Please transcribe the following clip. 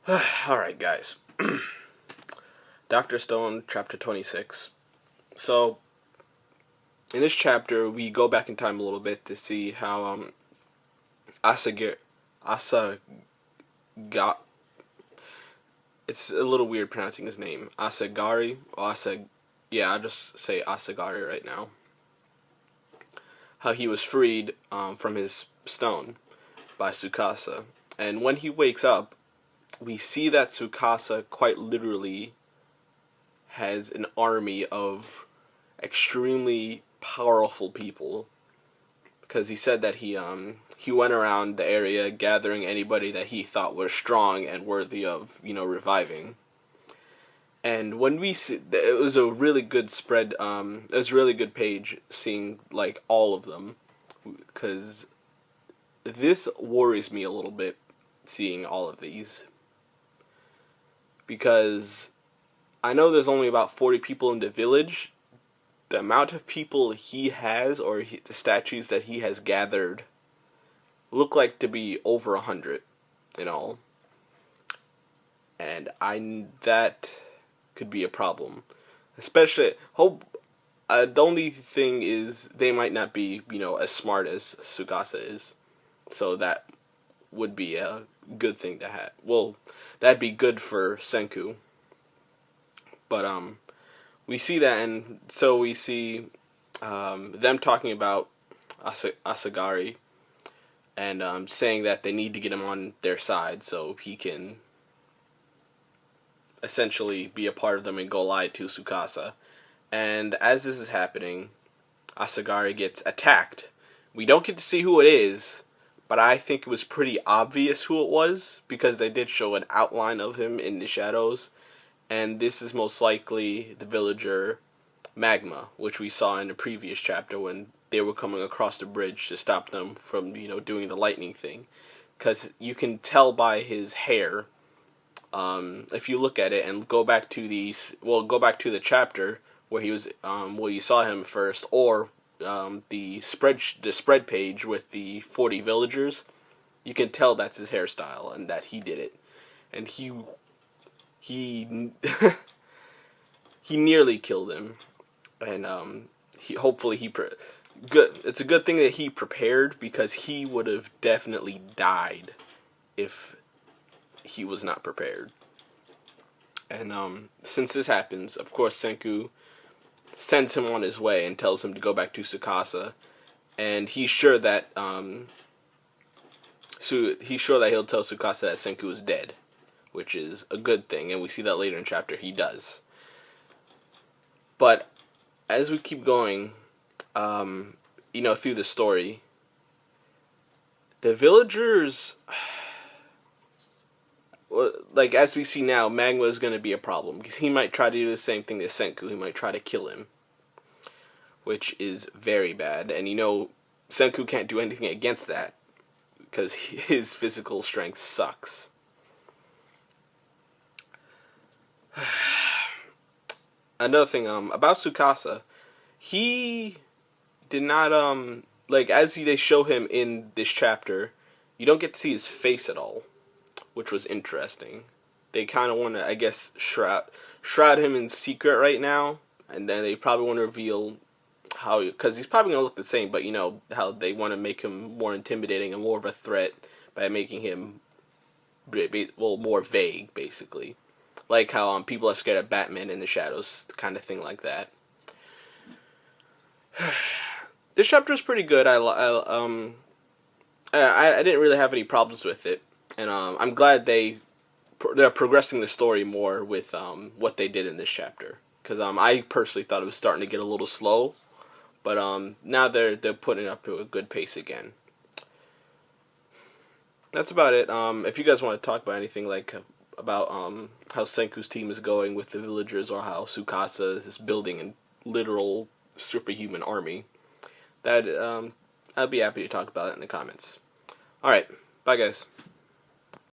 Alright, guys. Dr. Stone, chapter 26. So, in this chapter, we go back in time a little bit to see how, Asa got. It's a little weird pronouncing his name. Asagari, or yeah, I'll just say Asagari right now. How he was freed, from his stone by Tsukasa. And when he wakes up, we see that Tsukasa quite literally has an army of extremely powerful people, because he said that he went around the area gathering anybody that he thought was strong and worthy of reviving. And when we see, it was a really good spread. It was a really good page seeing like all of them, because this worries me a little bit seeing all of these, because I know there's only about 40 people in the village. The amount of people he has, or the statues that he has gathered, look like to be over 100 in all. And that could be a problem. Especially, the only thing is they might not be, as smart as Tsukasa is. So that would be a good thing to have. Well, that'd be good for Senku. But, we see that, and so we see them talking about Asagari, and saying that they need to get him on their side so he can essentially be a part of them and go lie to Tsukasa. And as this is happening, Asagari gets attacked. We don't get to see who it is, but I think it was pretty obvious who it was, because they did show an outline of him in the shadows. And this is most likely the villager Magma, which we saw in the previous chapter when they were coming across the bridge to stop them from, doing the lightning thing. Because you can tell by his hair, if you look at it and go back to the chapter where he was, where you saw him first, or the spread page with the 40 villagers, you can tell that's his hairstyle and that he did it. And he he nearly killed him, and it's a good thing that he prepared, because he would have definitely died if he was not prepared. And since this happens, of course Senku sends him on his way and tells him to go back to Tsukasa, and he's sure that he'll tell Tsukasa that Senku is dead, which is a good thing, and we see that later in chapter he does. But as we keep going, through the story, the villagers, like as we see now, Magma is going to be a problem, because he might try to do the same thing to Senku. He might try to kill him, which is very bad. And Senku can't do anything against that, because his physical strength sucks. Another thing, about Tsukasa, he did not, as they show him in this chapter, you don't get to see his face at all, which was interesting. They kind of want to, I guess, shroud him in secret right now, and then they probably want to reveal how, because he's probably going to look the same, but how they want to make him more intimidating and more of a threat by making him, more vague, basically. Like how people are scared of Batman in the shadows, kind of thing like that. This chapter is pretty good. I didn't really have any problems with it, and I'm glad they're progressing the story more with what they did in this chapter. Because I personally thought it was starting to get a little slow, but now they're putting it up to a good pace again. That's about it. If you guys want to talk about anything about how Senku's team is going with the villagers, or how Tsukasa is building a literal superhuman army, that I'd be happy to talk about it in the comments. Alright, bye guys.